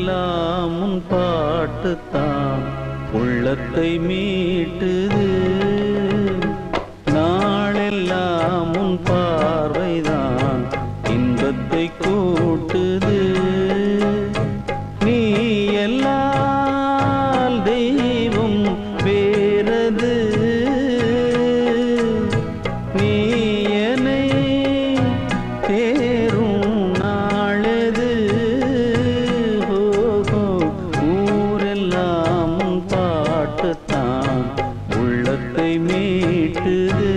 நாளெல்லாம் உன் பாட்டுத்தான் உள்ளத்தை மீட்டுது. நாளெல்லாம் உன் பார்வைதான் இன்பத்தை கூட்டுது. நீ எல்லால் தெய்வம் வேறது. நீ என்னை தேரும் நாளது. ஊரெல்லாம் உன் பாட்டுத்தான் உள்ளத்தை மீட்டுது.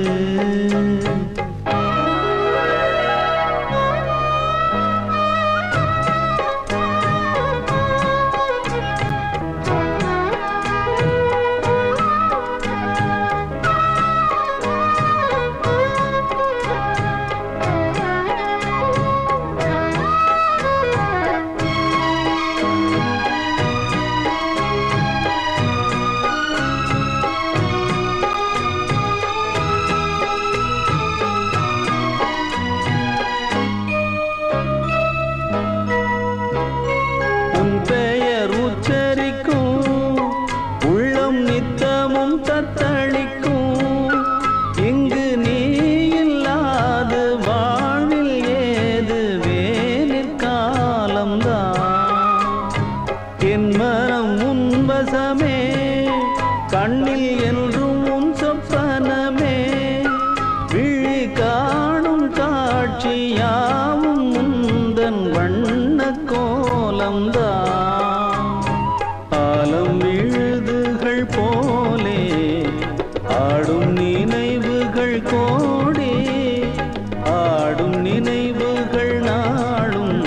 பெயர் உச்சரிக்கும் உள்ளம் நித்தமும் தத்தளிக்கும். இங்கு நீ இல்லாத வாழ்வில் ஏது வேனிற் காலம்தான். என் மனம் உன் வசமே, கண்ணில் என்றும் உன் சொப்பனமே. விழி காணும் காட்சியாவும் முந்தன் வண்ண கோலம்தான். ஆலம் விழுதுகள் போலே ஆடும் நினைவுகள் கோடி. ஆடும் நினைவுகள் நாளும்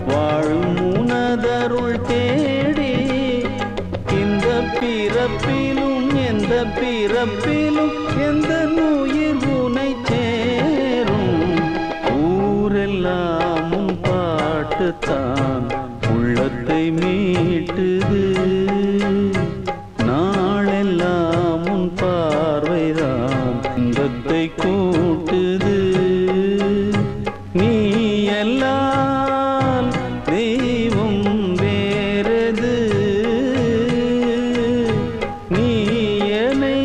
வாழும் உனதருள் தேடி. இந்த பிறப்பிலும் எந்த பிறப்பிலும் எந்த உயிர் உனை சேரும். ஊரெல்லாம் உன் பாட்டுத்தான் உள்ளத்தை மீட்டுது. நாளெல்லாம் உன் பார்வைதான் இன்பத்தை கூட்டுது. நீ எல்லாம் தெய்வம் வேறது. நீ என்னை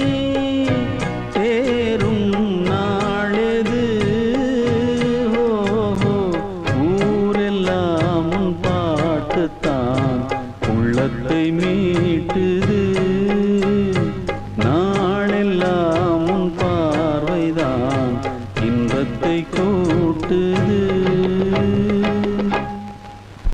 தேரும் நாளது. ஊரெல்லாம் உன் பாட்டுத்தான் உள்ளத்தை மீட்டுது.